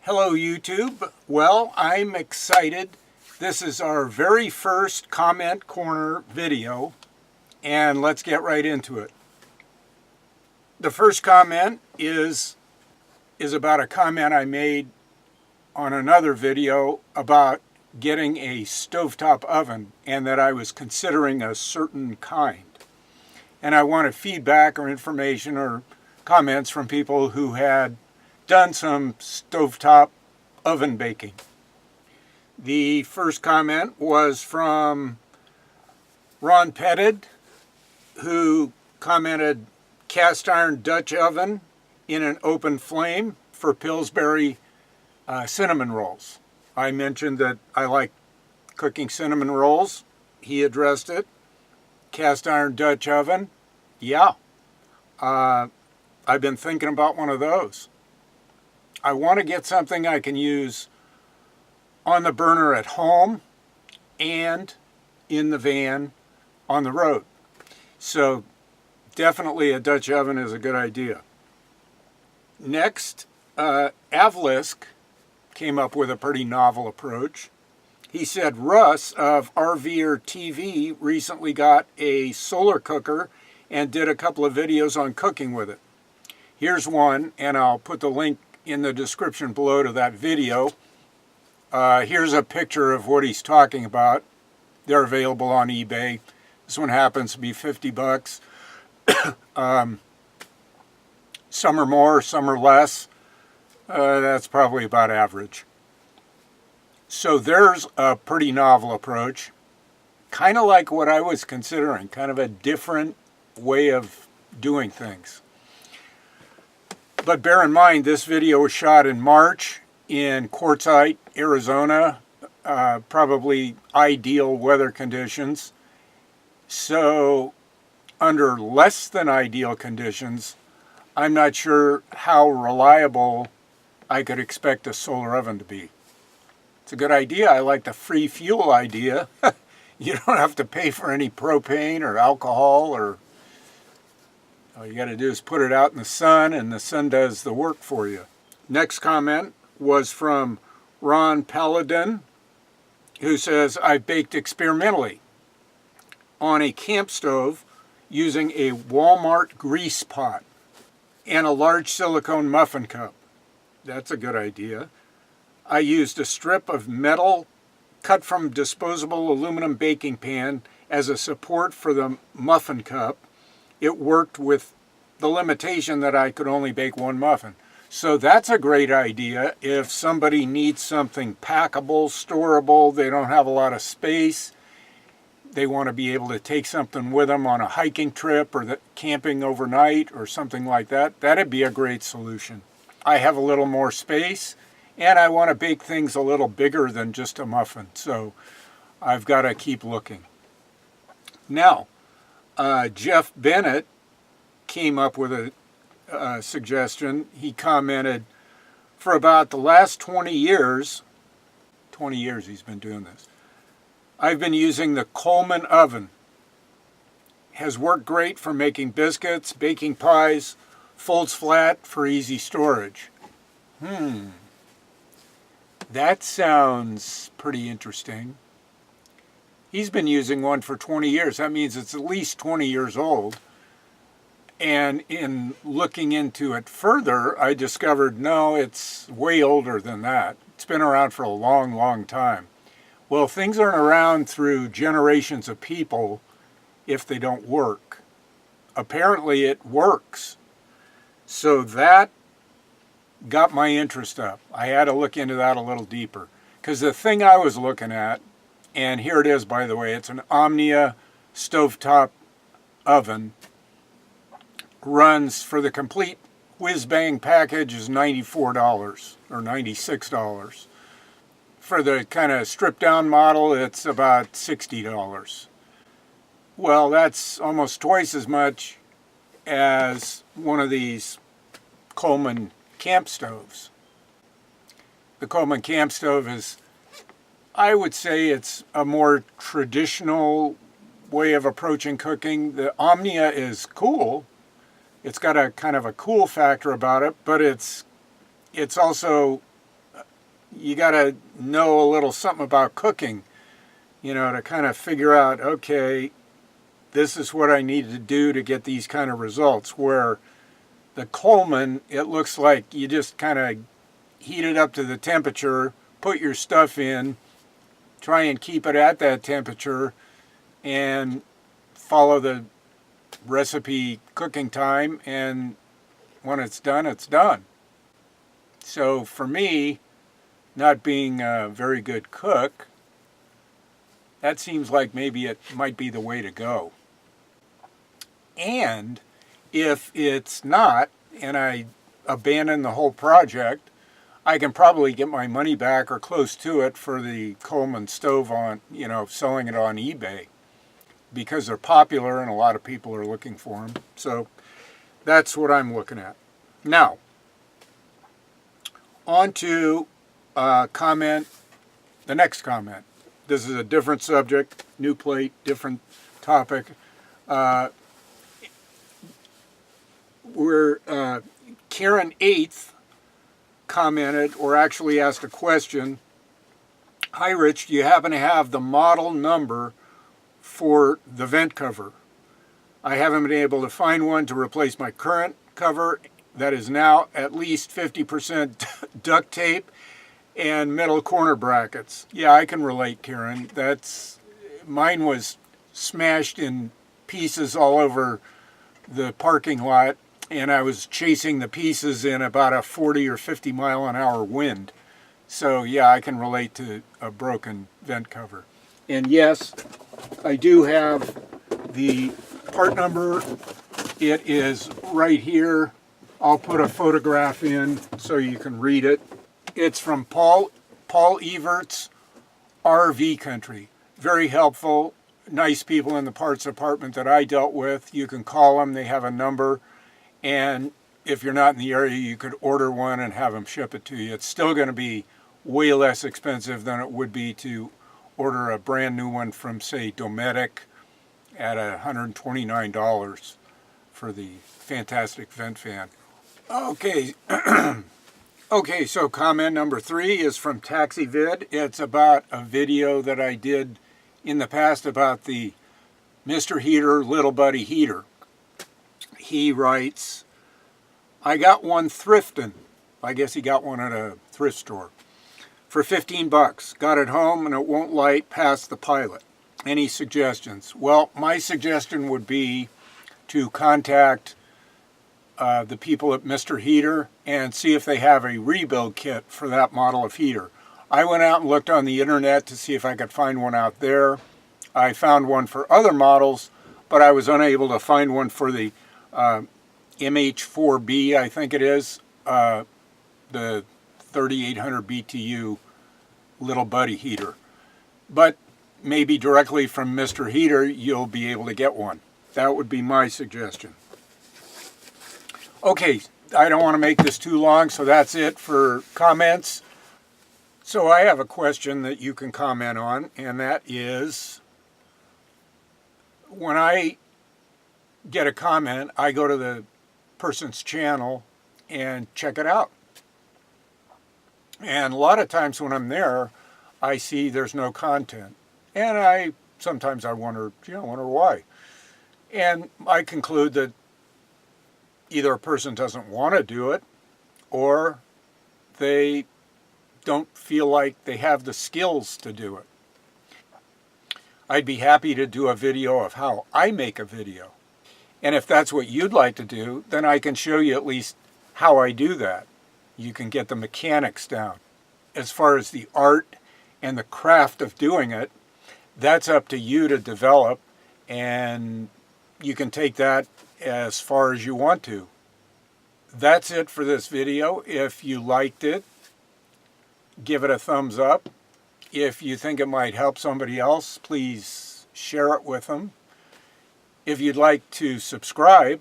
Hello YouTube. Well, I'm excited. This is our very first comment corner video, and let's get right into it. The first comment is about a comment I made on another video about getting a stovetop oven and that I was considering a certain kind. And I wanted feedback or information or comments from people who had done some stovetop oven baking. The first comment was from Ron Pettit, who commented cast iron Dutch oven in an open flame for Pillsbury cinnamon rolls. I mentioned that I like cooking cinnamon rolls. He addressed it. Cast iron Dutch oven. Yeah. I've been thinking about one of those. I want to get something I can use on the burner at home and in the van on the road. So definitely a Dutch oven is a good idea. Next, Liske came up with a pretty novel approach. He said Russ of RVerTv recently got a solar cooker and did a couple of videos on cooking with it. Here's one, and I'll put the link in the description below to that video. Here's a picture of what he's talking about. They're available on eBay. This one happens to be 50 bucks. Some are more, some are less. That's probably about average. So there's a pretty novel approach. Kind of like what I was considering, kind of a different way of doing things. But bear in mind, this video was shot in March in Quartzsite, Arizona. Probably ideal weather conditions. So under less than ideal conditions, I'm not sure how reliable I could expect a solar oven to be. It's a good idea. I like the free fuel idea. You don't have to pay for any propane or alcohol, or all you got to do is put it out in the sun, and the sun does the work for you. Next comment was from Ron Paladin, who says, I baked experimentally on a camp stove using a Walmart grease pot and a large silicone muffin cup. That's a good idea. I used a strip of metal cut from disposable aluminum baking pan as a support for the muffin cup. It worked with the limitation that I could only bake one muffin. So that's a great idea if somebody needs something packable, storable, they don't have a lot of space, they want to be able to take something with them on a hiking trip or camping overnight or something like that. That'd be a great solution. I have a little more space and I want to bake things a little bigger than just a muffin, so I've got to keep looking. Now, Jeff Bennett came up with a suggestion. He commented, for about the last 20 years he's been doing this, I've been using the Coleman oven. Has worked great for making biscuits, baking pies, folds flat for easy storage. That sounds pretty interesting. He's been using one for 20 years. That means it's at least 20 years old. And in looking into it further, I discovered, no, it's way older than that. It's been around for a long, long time. Well, things aren't around through generations of people if they don't work. Apparently it works. So that got my interest up. I had to look into that a little deeper. Because the thing I was looking at, and here it is, by the way, it's an Omnia stovetop oven. Runs for the complete whiz-bang package is $94 or $96. For the kind of stripped-down model, it's about $60. Well, that's almost twice as much as one of these Coleman camp stoves. The Coleman camp stove is, I would say it's a more traditional way of approaching cooking. The Omnia is cool. It's got a kind of a cool factor about it, but it's also you got to know a little something about cooking, you know, to kind of figure out, okay, this is what I need to do to get these kind of results. Where the Coleman, it looks like you just kind of heat it up to the temperature, put your stuff in, try and keep it at that temperature, and follow the recipe cooking time, and when it's done, it's done. So for me, not being a very good cook, that seems like maybe it might be the way to go. And if it's not, and I abandon the whole project, I can probably get my money back or close to it for the Coleman stove on, you know, selling it on eBay, because they're popular and a lot of people are looking for them. So that's what I'm looking at. Now, on to comment, the next comment. This is a different subject, new plate, different topic. Karen 8th commented, or actually asked a question. Hi Rich, do you happen to have the model number for the vent cover? I haven't been able to find one to replace my current cover that is now at least 50% duct tape and metal corner brackets. Yeah, I can relate, Karen. Mine was smashed in pieces all over the parking lot, and I was chasing the pieces in about a 40 or 50 mile an hour wind. So yeah, I can relate to a broken vent cover. And yes, I do have the part number. It is right here. I'll put a photograph in so you can read it. It's from Paul Evert's RV Country. Very helpful, nice people in the parts department that I dealt with. You can call them, they have a number. And if you're not in the area, you could order one and have them ship it to you. It's still going to be way less expensive than it would be to order a brand new one from, say, Dometic at $129 for the fantastic vent fan. Okay, okay, so comment number 3 is from TaxiVid. It's about a video that I did in the past about the Mr. Heater Little Buddy heater. He writes, I got one thrifting. I guess he got one at a thrift store for 15 bucks. Got it home and it won't light past the pilot. Any suggestions? Well, my suggestion would be to contact the people at Mr. Heater and see if they have a rebuild kit for that model of heater. I went out and looked on the internet to see if I could find one out there. I found one for other models, but I was unable to find one for the MH4B, I think it is, the 3800 BTU Little Buddy heater. But maybe directly from Mr. Heater, you'll be able to get one. That would be my suggestion. Okay, I don't want to make this too long, so that's it for comments. So I have a question that you can comment on, and that is, when I get a comment, I go to the person's channel and check it out. And a lot of times when I'm there, I see there's no content. And sometimes I wonder why. And I conclude that either a person doesn't want to do it, or they don't feel like they have the skills to do it. I'd be happy to do a video of how I make a video. And if that's what you'd like to do, then I can show you at least how I do that. You can get the mechanics down. As far as the art and the craft of doing it, that's up to you to develop, and you can take that as far as you want to. That's it for this video. If you liked it, give it a thumbs up. If you think it might help somebody else, please share it with them. If you'd like to subscribe,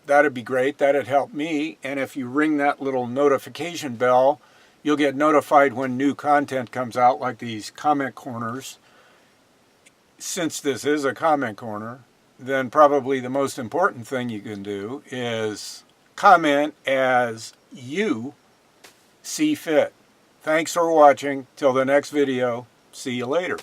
that'd be great. That'd help me. And if you ring that little notification bell, you'll get notified when new content comes out, like these comment corners. Since this is a comment corner, then probably the most important thing you can do is comment as you see fit. Thanks for watching. Till the next video. See you later.